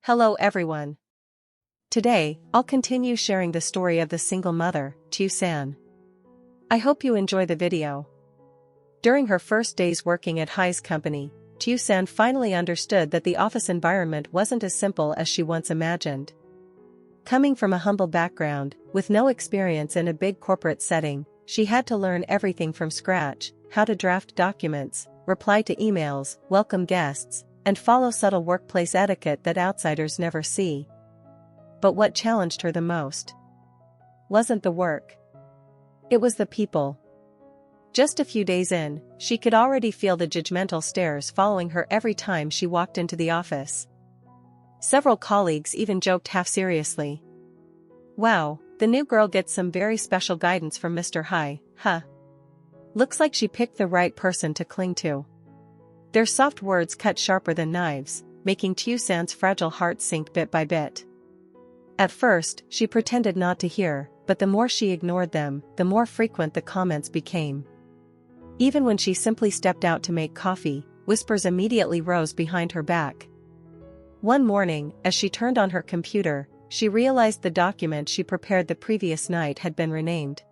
Hello everyone. Today, I'll continue sharing the story of the single mother, Tiểu San. I hope you enjoy the video. During her first days working at Hai's company, Tiểu San finally understood that the office environment wasn't as simple as she once imagined. Coming from a humble background, with no experience in a big corporate setting, she had to learn everything from scratch: how to draft documents, reply to emails, welcome guests, and follow subtle workplace etiquette that outsiders never see. But what challenged her the most wasn't the work. It was the people. Just a few days in, she could already feel the judgmental stares following her every time she walked into the office. Several colleagues even joked half-seriously, "Wow, the new girl gets some very special guidance from Mr. Hai, huh? Looks like she picked the right person to cling to." Their soft words cut sharper than knives, making Tiểu San's fragile heart sink bit by bit. At first, she pretended not to hear, but the more she ignored them, the more frequent the comments became. Even when she simply stepped out to make coffee, whispers immediately rose behind her back. One morning, as she turned on her computer, she realized the document she prepared the previous night had been renamed.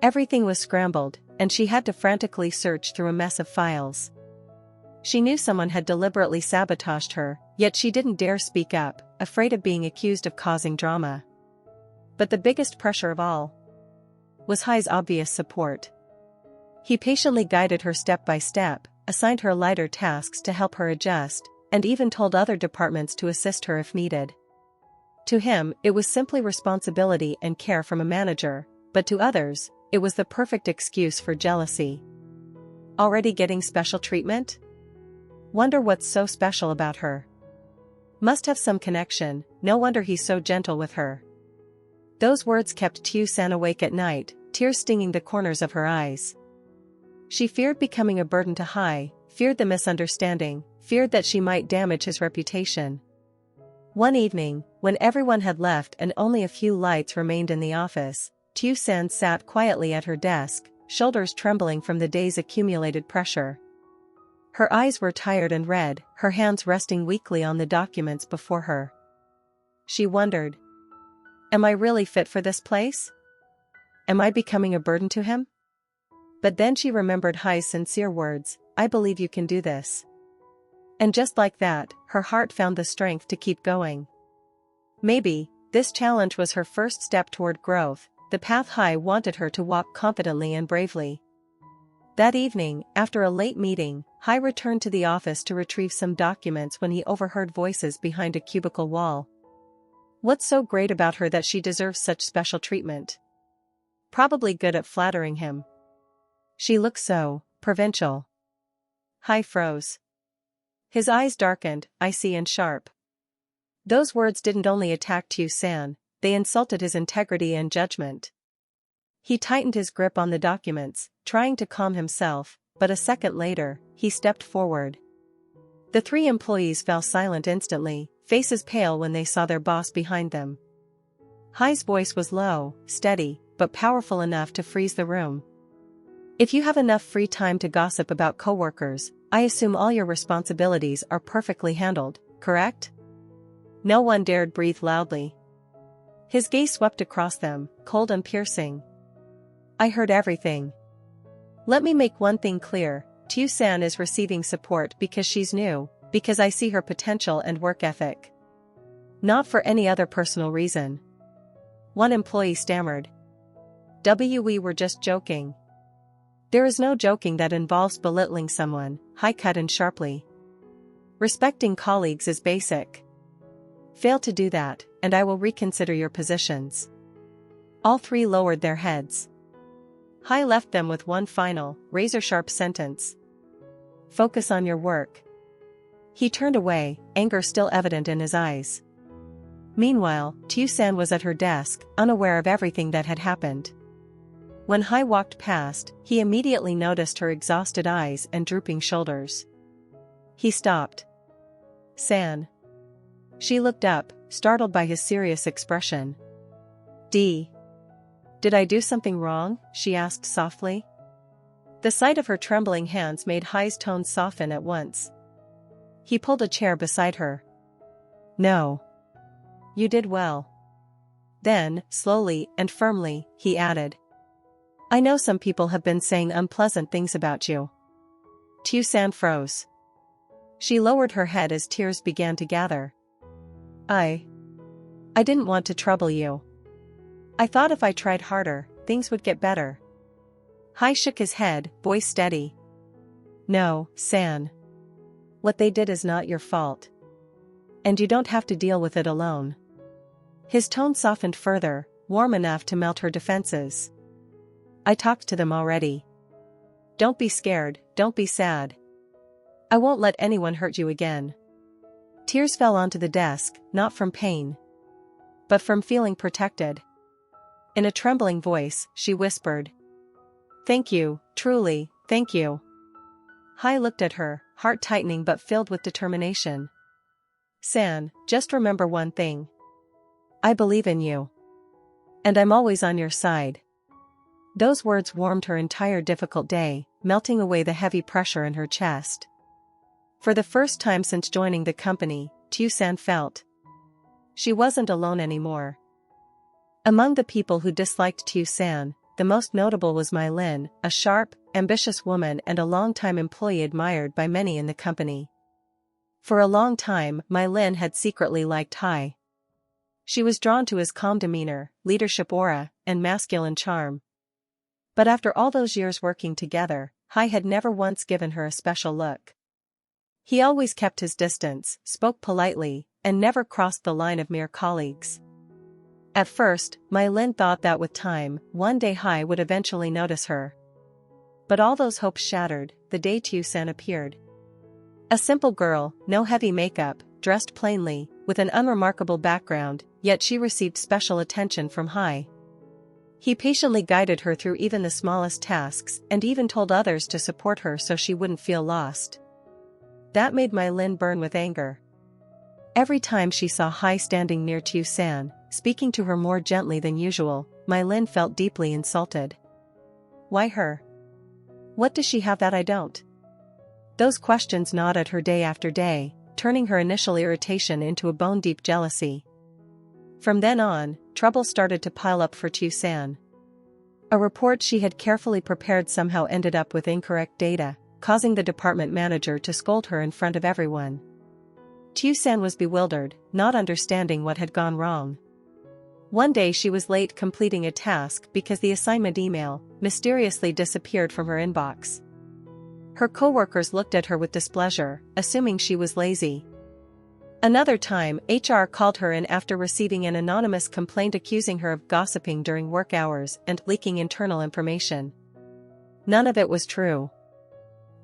Everything was scrambled, and she had to frantically search through a mess of files. She knew someone had deliberately sabotaged her, yet she didn't dare speak up, afraid of being accused of causing drama. But the biggest pressure of all was Hai's obvious support. He patiently guided her step by step, assigned her lighter tasks to help her adjust, and even told other departments to assist her if needed. To him, it was simply responsibility and care from a manager, but to others, it was the perfect excuse for jealousy. Already getting special treatment? Wonder what's so special about her. Must have some connection, no wonder he's so gentle with her. Those words kept Tiểu San awake at night, tears stinging the corners of her eyes. She feared becoming a burden to Hai, feared the misunderstanding, feared that she might damage his reputation. One evening, when everyone had left and only a few lights remained in the office, Tiểu San sat quietly at her desk, shoulders trembling from the day's accumulated pressure. Her eyes were tired and red, her hands resting weakly on the documents before her. She wondered, am I really fit for this place? Am I becoming a burden to him? But then she remembered Hai's sincere words, "I believe you can do this." And just like that, her heart found the strength to keep going. Maybe, this challenge was her first step toward growth, the path Hai wanted her to walk confidently and bravely. That evening, after a late meeting, Hai returned to the office to retrieve some documents when he overheard voices behind a cubicle wall. What's so great about her that she deserves such special treatment? Probably good at flattering him. She looks so provincial. Hai froze. His eyes darkened, icy and sharp. Those words didn't only attack Tiểu San, they insulted his integrity and judgment. He tightened his grip on the documents, trying to calm himself, but a second later, he stepped forward. The three employees fell silent instantly, faces pale when they saw their boss behind them. Hai's voice was low, steady, but powerful enough to freeze the room. "If you have enough free time to gossip about coworkers, I assume all your responsibilities are perfectly handled, correct?" No one dared breathe loudly. His gaze swept across them, cold and piercing. "I heard everything. Let me make one thing clear, Tiểu San is receiving support because she's new, because I see her potential and work ethic. Not for any other personal reason." One employee stammered. "We were just joking." "There is no joking that involves belittling someone," Hai cut in sharply. "Respecting colleagues is basic. Fail to do that, and I will reconsider your positions." All three lowered their heads. Hai left them with one final, razor-sharp sentence. "Focus on your work." He turned away, anger still evident in his eyes. Meanwhile, Tiểu San was at her desk, unaware of everything that had happened. When Hai walked past, he immediately noticed her exhausted eyes and drooping shoulders. He stopped. "San." She looked up, startled by his serious expression. "Did I do something wrong?" she asked softly. The sight of her trembling hands made Hai's tone soften at once. He pulled a chair beside her. No. You did well. Then, slowly and firmly, he added. I know some people have been saying unpleasant things about you. Tieu San froze. She lowered her head as tears began to gather. I didn't want to trouble you. I thought if I tried harder, things would get better. Hai shook his head, voice steady. No, San. What they did is not your fault. And you don't have to deal with it alone. His tone softened further, warm enough to melt her defenses. I talked to them already. Don't be scared, don't be sad. I won't let anyone hurt you again. Tears fell onto the desk, not from pain, but from feeling protected. In a trembling voice, she whispered. Thank you, truly, thank you. Hai looked at her, heart tightening but filled with determination. San, just remember one thing. I believe in you. And I'm always on your side. Those words warmed her entire difficult day, melting away the heavy pressure in her chest. For the first time since joining the company, Tieu San felt she wasn't alone anymore. Among the people who disliked Tieu San, the most notable was Mai Lin, a sharp, ambitious woman and a long-time employee admired by many in the company. For a long time, Mai Lin had secretly liked Hai. She was drawn to his calm demeanor, leadership aura, and masculine charm. But after all those years working together, Hai had never once given her a special look. He always kept his distance, spoke politely, and never crossed the line of mere colleagues. At first, Mai Lin thought that with time, one day Hai would eventually notice her. But all those hopes shattered the day Tieu San appeared. A simple girl, no heavy makeup, dressed plainly, with an unremarkable background, yet she received special attention from Hai. He patiently guided her through even the smallest tasks and even told others to support her so she wouldn't feel lost. That made Mai Lin burn with anger. Every time she saw Hai standing near Tieu San, speaking to her more gently than usual, Mai Lin felt deeply insulted. Why her? What does she have that I don't? Those questions gnawed at her day after day, turning her initial irritation into a bone-deep jealousy. From then on, trouble started to pile up for Tieu San. A report she had carefully prepared somehow ended up with incorrect data, causing the department manager to scold her in front of everyone. Tieu San was bewildered, not understanding what had gone wrong. One day she was late completing a task because the assignment email mysteriously disappeared from her inbox. Her coworkers looked at her with displeasure, assuming she was lazy. Another time, HR called her in after receiving an anonymous complaint accusing her of gossiping during work hours and leaking internal information. None of it was true.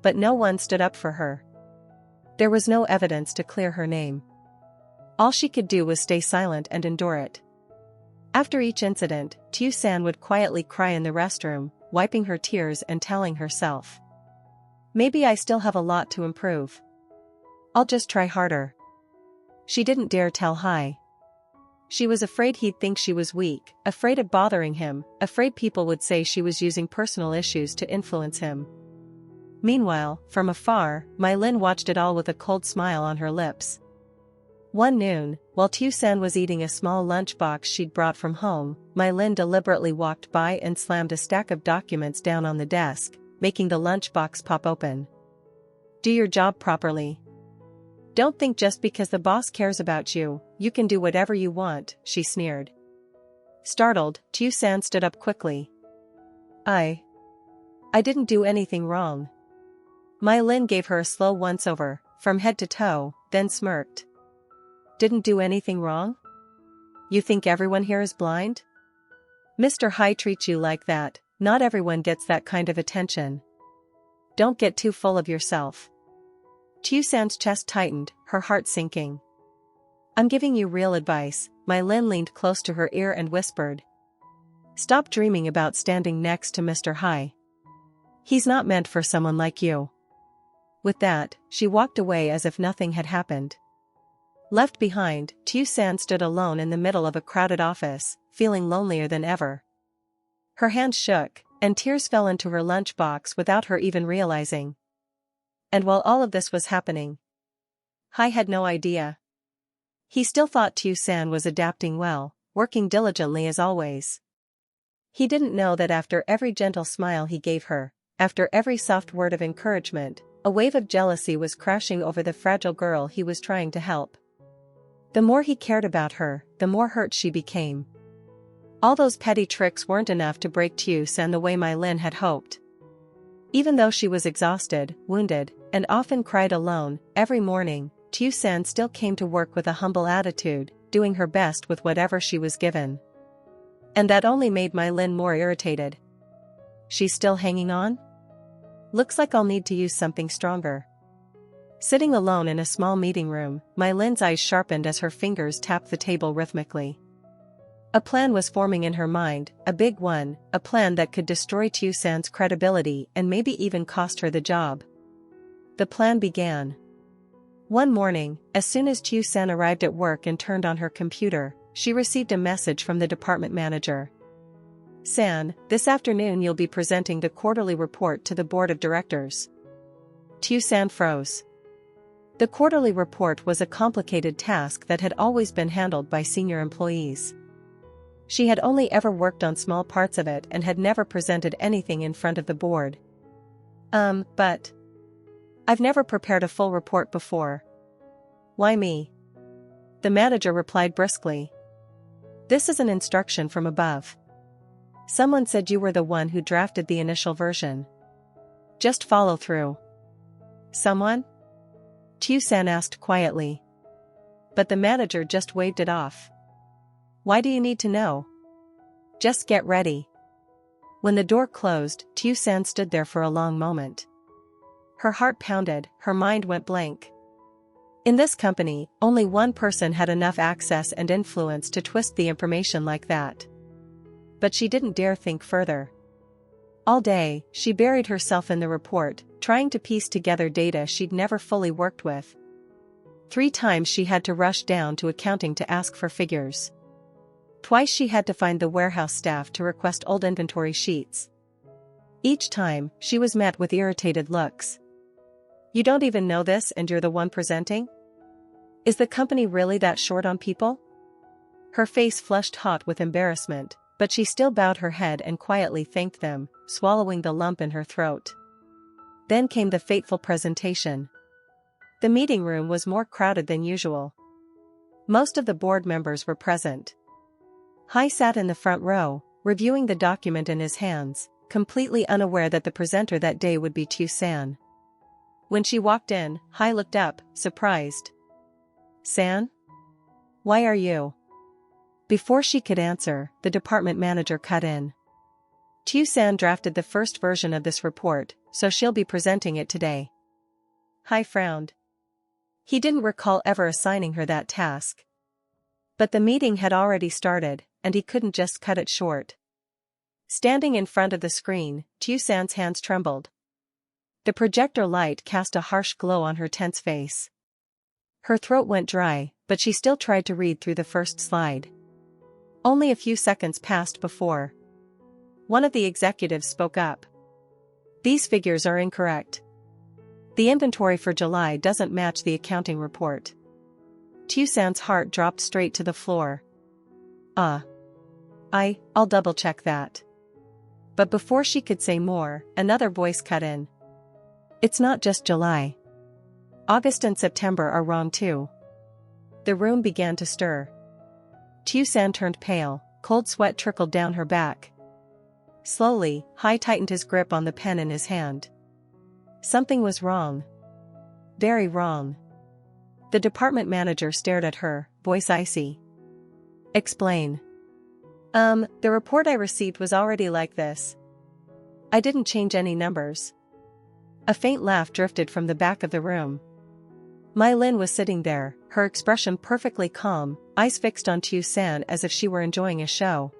But no one stood up for her. There was no evidence to clear her name. All she could do was stay silent and endure it. After each incident, Tieu San would quietly cry in the restroom, wiping her tears and telling herself, maybe I still have a lot to improve. I'll just try harder. She didn't dare tell Hai. She was afraid he'd think she was weak, afraid of bothering him, afraid people would say she was using personal issues to influence him. Meanwhile, from afar, Mai Lin watched it all with a cold smile on her lips. One noon, while Tieu San was eating a small lunchbox she'd brought from home, Mai Lin deliberately walked by and slammed a stack of documents down on the desk, making the lunchbox pop open. Do your job properly. Don't think just because the boss cares about you, you can do whatever you want, she sneered. Startled, Tieu San stood up quickly. I didn't do anything wrong. Mai Lin gave her a slow once-over, from head to toe, then smirked. Didn't do anything wrong? You think everyone here is blind? Mr. Hai treats you like that, not everyone gets that kind of attention. Don't get too full of yourself. Tieu San's chest tightened, her heart sinking. I'm giving you real advice, Mai Lin leaned close to her ear and whispered. Stop dreaming about standing next to Mr. Hai. He's not meant for someone like you. With that, she walked away as if nothing had happened. Left behind, Tieu San stood alone in the middle of a crowded office, feeling lonelier than ever. Her hands shook, and tears fell into her lunchbox without her even realizing. And while all of this was happening, Hai had no idea. He still thought Tieu San was adapting well, working diligently as always. He didn't know that after every gentle smile he gave her, after every soft word of encouragement, a wave of jealousy was crashing over the fragile girl he was trying to help. The more he cared about her, the more hurt she became. All those petty tricks weren't enough to break Tieu San the way My Lin had hoped. Even though she was exhausted, wounded, and often cried alone, every morning, Tieu San still came to work with a humble attitude, doing her best with whatever she was given. And that only made My Lin more irritated. She's still hanging on? Looks like I'll need to use something stronger. Sitting alone in a small meeting room, My Lin's eyes sharpened as her fingers tapped the table rhythmically. A plan was forming in her mind, a big one, a plan that could destroy Tieu San's credibility and maybe even cost her the job. The plan began. One morning, as soon as Tieu San arrived at work and turned on her computer, she received a message from the department manager. San, this afternoon you'll be presenting the quarterly report to the board of directors. Tieu San froze. The quarterly report was a complicated task that had always been handled by senior employees. She had only ever worked on small parts of it and had never presented anything in front of the board. But I've never prepared a full report before. Why me? The manager replied briskly. This is an instruction from above. Someone said you were the one who drafted the initial version. Just follow through. Someone? Tieu San asked quietly. But the manager just waved it off. Why do you need to know? Just get ready. When the door closed, Tieu San stood there for a long moment. Her heart pounded, her mind went blank. In this company, only one person had enough access and influence to twist the information like that. But she didn't dare think further. All day, she buried herself in the report, trying to piece together data she'd never fully worked with. 3 times she had to rush down to accounting to ask for figures. Twice she had to find the warehouse staff to request old inventory sheets. Each time, she was met with irritated looks. You don't even know this and you're the one presenting? Is the company really that short on people? Her face flushed hot with embarrassment, but she still bowed her head and quietly thanked them, swallowing the lump in her throat. Then came the fateful presentation. The meeting room was more crowded than usual. Most of the board members were present. Hai sat in the front row, reviewing the document in his hands, completely unaware that the presenter that day would be Tieu San. When she walked in, Hai looked up, surprised. San? Why are you? Before she could answer, the department manager cut in. Tieu San drafted the first version of this report, so she'll be presenting it today. Hai frowned. He didn't recall ever assigning her that task. But the meeting had already started, and he couldn't just cut it short. Standing in front of the screen, Tieu San's hands trembled. The projector light cast a harsh glow on her tense face. Her throat went dry, but she still tried to read through the first slide. Only a few seconds passed before one of the executives spoke up. These figures are incorrect. The inventory for July doesn't match the accounting report. Tieu San's heart dropped straight to the floor. I'll double check that. But before she could say more, another voice cut in. It's not just July. August and September are wrong too. The room began to stir. Tieu San turned pale, cold sweat trickled down her back. Slowly, Hai tightened his grip on the pen in his hand. Something was wrong. Very wrong. The department manager stared at her, voice icy. Explain. The report I received was already like this. I didn't change any numbers. A faint laugh drifted from the back of the room. My Lin was sitting there, her expression perfectly calm, eyes fixed on Tieu San as if she were enjoying a show.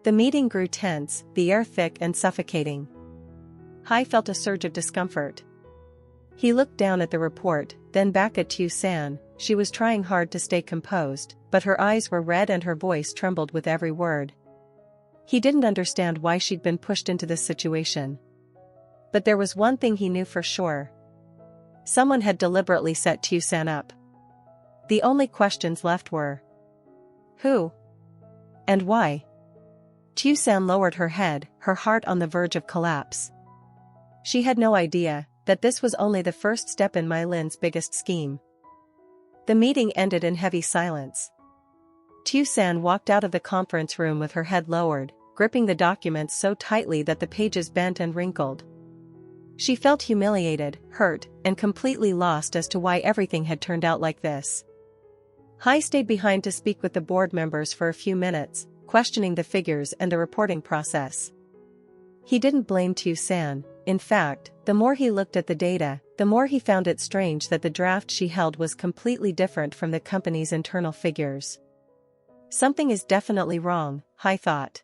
The meeting grew tense, the air thick and suffocating. Hai felt a surge of discomfort. He looked down at the report, then back at Tieu San. She was trying hard to stay composed, but her eyes were red and her voice trembled with every word. He didn't understand why she'd been pushed into this situation. But there was one thing he knew for sure. Someone had deliberately set Tieu San up. The only questions left were who and why. Tieu San lowered her head, her heart on the verge of collapse. She had no idea that this was only the first step in My Lin's biggest scheme. The meeting ended in heavy silence. Tieu San walked out of the conference room with her head lowered, gripping the documents so tightly that the pages bent and wrinkled. She felt humiliated, hurt, and completely lost as to why everything had turned out like this. Hai stayed behind to speak with the board members for a few minutes, questioning the figures and the reporting process. He didn't blame Tieu San. In fact, the more he looked at the data, the more he found it strange that the draft she held was completely different from the company's internal figures. Something is definitely wrong, Hai thought.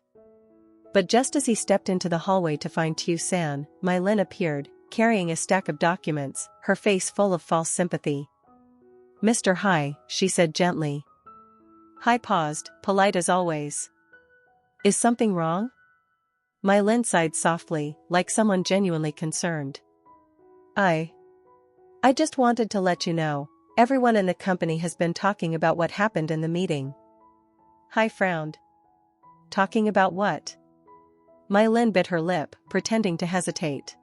But just as he stepped into the hallway to find Tieu San, My Lin appeared, carrying a stack of documents, her face full of false sympathy. "Mr. Hai," she said gently. Hai paused, polite as always. "Is something wrong?" My Lin sighed softly, like someone genuinely concerned. I just wanted to let you know, everyone in the company has been talking about what happened in the meeting." Hai frowned. "Talking about what?" My Lin bit her lip, pretending to hesitate.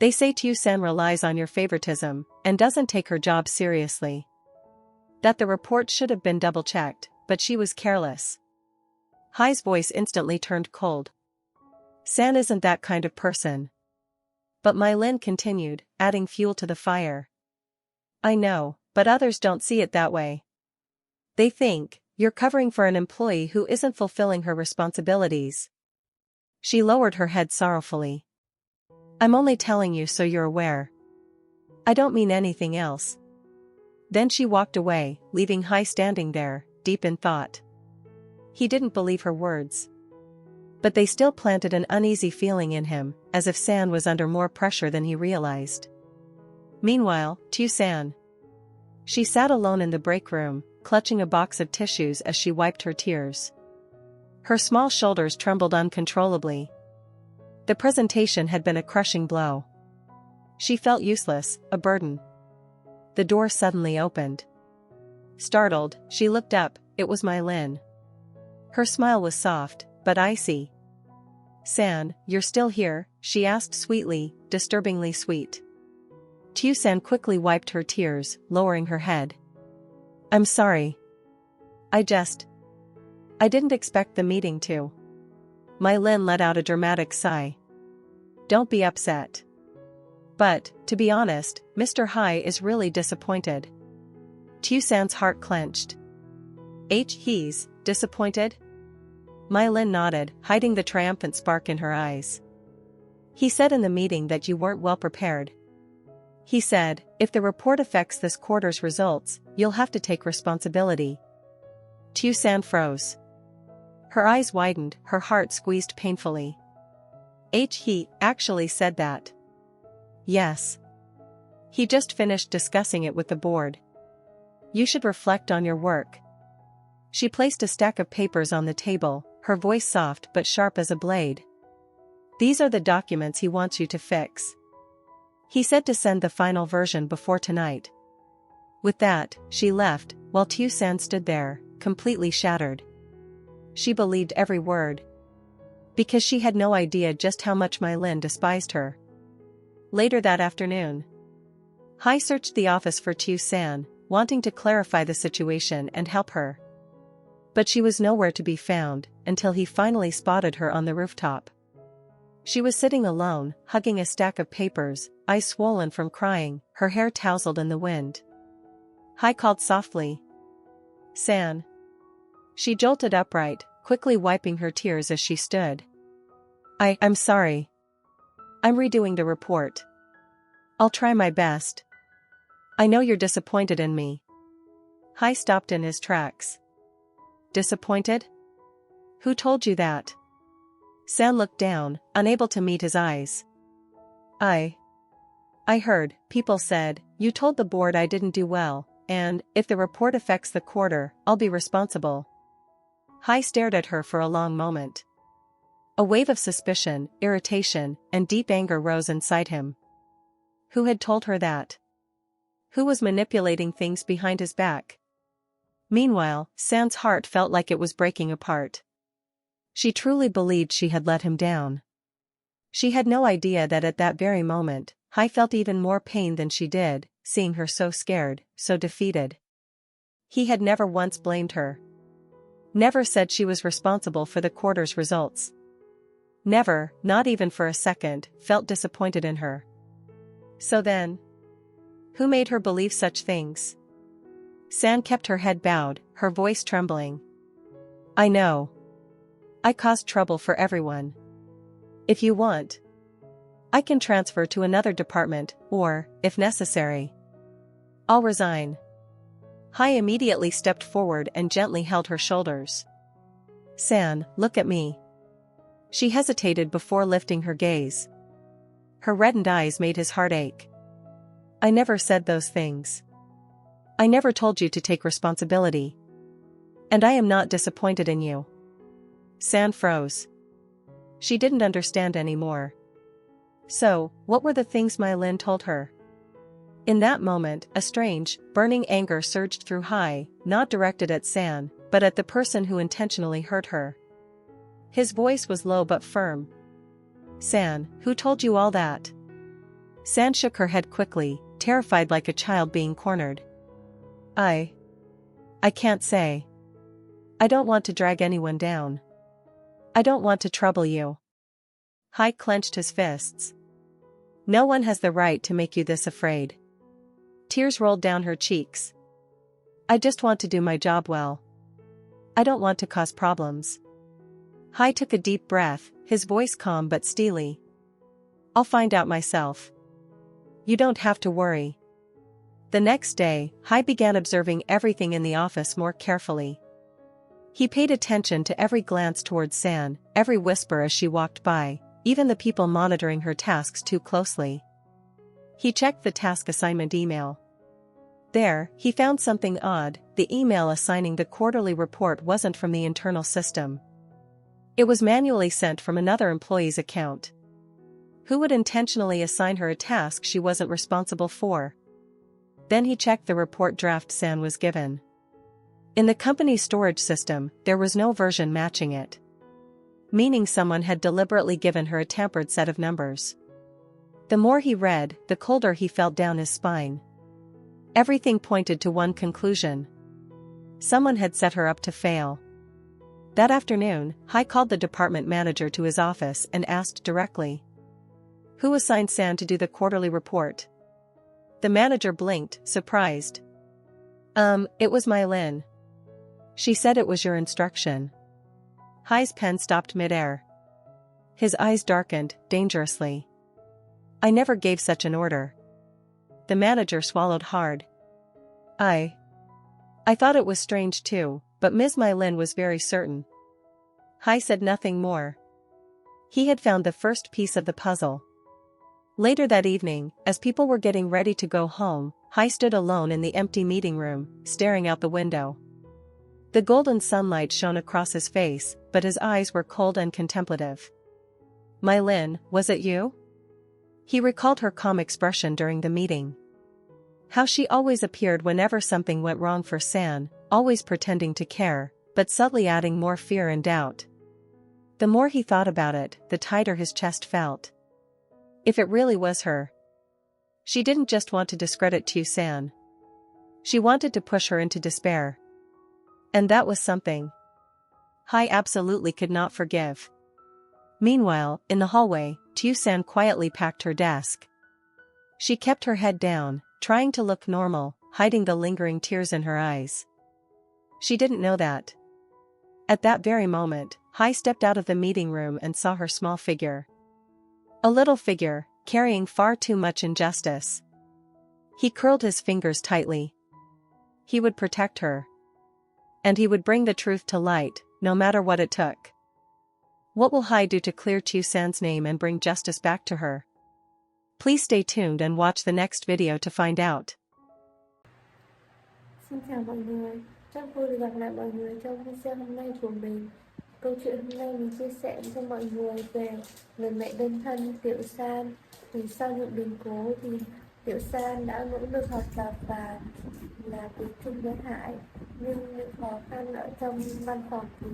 "They say Tieu San relies on your favoritism, and doesn't take her job seriously. That the report should have been double-checked, but she was careless." Hai's voice instantly turned cold. "San isn't that kind of person." But My Lin continued, adding fuel to the fire. "I know, but others don't see it that way. They think you're covering for an employee who isn't fulfilling her responsibilities." She lowered her head sorrowfully. "I'm only telling you so you're aware. I don't mean anything else." Then she walked away, leaving Hai standing there, deep in thought. He didn't believe her words. But they still planted an uneasy feeling in him, as if San was under more pressure than he realized. Meanwhile, Tieu San. She sat alone in the break room, clutching a box of tissues as she wiped her tears. Her small shoulders trembled uncontrollably. The presentation had been a crushing blow. She felt useless, a burden. The door suddenly opened. Startled, she looked up. It was My Lin. Her smile was soft, but icy. "San, you're still here?" she asked sweetly, disturbingly sweet. Tieu San quickly wiped her tears, lowering her head. "I'm sorry. I didn't expect the meeting to." My Lin let out a dramatic sigh. "Don't be upset. But, to be honest, Mr. Hai is really disappointed." Tieu San's heart clenched. He's disappointed?" My Lin nodded, hiding the triumphant spark in her eyes. "He said in the meeting that you weren't well prepared. He said, if the report affects this quarter's results, you'll have to take responsibility." Tieu San froze. Her eyes widened, her heart squeezed painfully. He actually said that?" "Yes. He just finished discussing it with the board. You should reflect on your work." She placed a stack of papers on the table, her voice soft but sharp as a blade. "These are the documents he wants you to fix. He said to send the final version before tonight." With that, she left, while Tieu San stood there, completely shattered. She believed every word. Because she had no idea just how much My Lin despised her. Later that afternoon, Hai searched the office for Tieu San, wanting to clarify the situation and help her. But she was nowhere to be found, until he finally spotted her on the rooftop. She was sitting alone, hugging a stack of papers, eyes swollen from crying, her hair tousled in the wind. Hai called softly. "San." She jolted upright, quickly wiping her tears as she stood. I'm sorry. I'm redoing the report. I'll try my best. I know you're disappointed in me." Hai stopped in his tracks. "Disappointed? Who told you that?" San looked down, unable to meet his eyes. I heard, people said, you told the board I didn't do well, and, if the report affects the quarter, I'll be responsible." Hai stared at her for a long moment. A wave of suspicion, irritation, and deep anger rose inside him. Who had told her that? Who was manipulating things behind his back? Meanwhile, San's heart felt like it was breaking apart. She truly believed she had let him down. She had no idea that at that very moment, Hai felt even more pain than she did, seeing her so scared, so defeated. He had never once blamed her. Never said she was responsible for the quarter's results. Never, not even for a second, felt disappointed in her. So then, who made her believe such things? San kept her head bowed, her voice trembling. I know. I caused trouble for everyone. If you want, I can transfer to another department, or, if necessary, I'll resign. Hai immediately stepped forward and gently held her shoulders. San, look at me. She hesitated before lifting her gaze. Her reddened eyes made his heart ache. I never said those things. I never told you to take responsibility. And I am not disappointed in you. San froze. She didn't understand anymore. So, what were the things Mylin told her? In that moment, a strange, burning anger surged through Hai, not directed at San, but at the person who intentionally hurt her. His voice was low but firm. San, who told you all that? San shook her head quickly, terrified like a child being cornered. I can't say. I don't want to drag anyone down. I don't want to trouble you. Hai clenched his fists. No one has the right to make you this afraid. Tears rolled down her cheeks. I just want to do my job well. I don't want to cause problems. Hai took a deep breath, his voice calm but steely. I'll find out myself. You don't have to worry. The next day, Hai began observing everything in the office more carefully. He paid attention to every glance towards San, every whisper as she walked by, even the people monitoring her tasks too closely. He checked the task assignment email. There, he found something odd. The email assigning the quarterly report wasn't from the internal system. It was manually sent from another employee's account. Who would intentionally assign her a task she wasn't responsible for? Then he checked the report draft San was given. In the company's storage system, there was no version matching it. Meaning someone had deliberately given her a tampered set of numbers. The more he read, the colder he felt down his spine. Everything pointed to one conclusion. Someone had set her up to fail. That afternoon, Hai called the department manager to his office and asked directly. Who assigned San to do the quarterly report? The manager blinked, surprised. It was Mylin. She said it was your instruction. Hai's pen stopped midair. His eyes darkened, dangerously. I never gave such an order. The manager swallowed hard. I thought it was strange too, but Ms. Mylin was very certain. Hai said nothing more. He had found the first piece of the puzzle. Later that evening, as people were getting ready to go home, Hai stood alone in the empty meeting room, staring out the window. The golden sunlight shone across his face, but his eyes were cold and contemplative. Mylin, was it you? He recalled her calm expression during the meeting. How she always appeared whenever something went wrong for San, always pretending to care, but subtly adding more fear and doubt. The more he thought about it, the tighter his chest felt. If it really was her. She didn't just want to discredit Tieu San. She wanted to push her into despair. And that was something Hai absolutely could not forgive. Meanwhile, in the hallway, Tieu San quietly packed her desk. She kept her head down, trying to look normal, hiding the lingering tears in her eyes. She didn't know that. At that very moment, Hai stepped out of the meeting room and saw her small figure. A little figure, carrying far too much injustice. He curled his fingers tightly. He would protect her. And he would bring the truth to light, no matter what it took. What will Hai do to clear Tieu San's name and bring justice back to her? Please stay tuned and watch the next video to find out. Xin chào mọi người, rất vui được gặp lại mọi người trong video hôm nay của mình. Câu chuyện hôm nay mình chia sẻ cho mọi người về người mẹ đơn thân Tiểu San. Thì sau những biến cố thì Tiểu San đã nỗ lực học tập và là tiếng Trung với Hải, nhưng những khó khăn ở trong văn phòng thì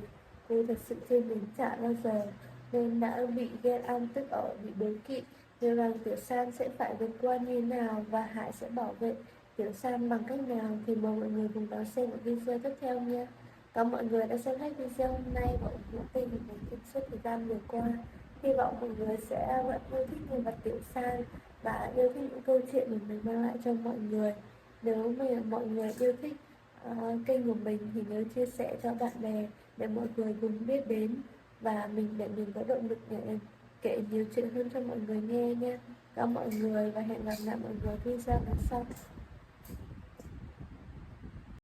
cô thật sự chưa đến chả bao giờ, nên đã bị ghen ăn tức ở, bị đố kỵ. Liệu rằng Tiểu San sẽ phải vượt qua như thế nào và Hải sẽ bảo vệ Tiểu San bằng cách nào thì mời mọi người cùng đón xem ở video tiếp theo nha. Cảm ơn mọi người đã xem hết video hôm nay và ủng hộ kênh của mình trong suốt thời gian vừa qua. Hy vọng mọi người sẽ vẫn yêu thích nhân vật Tiểu San và yêu thích những câu chuyện mình mang lại cho mọi người. Nếu mà mọi người yêu thích kênh của mình thì nhớ chia sẻ cho bạn bè để mọi người cùng biết đến và để mình có động lực để kể nhiều chuyện hơn cho mọi người nghe nha. Cảm ơn mọi người và hẹn gặp lại mọi người video lần sau.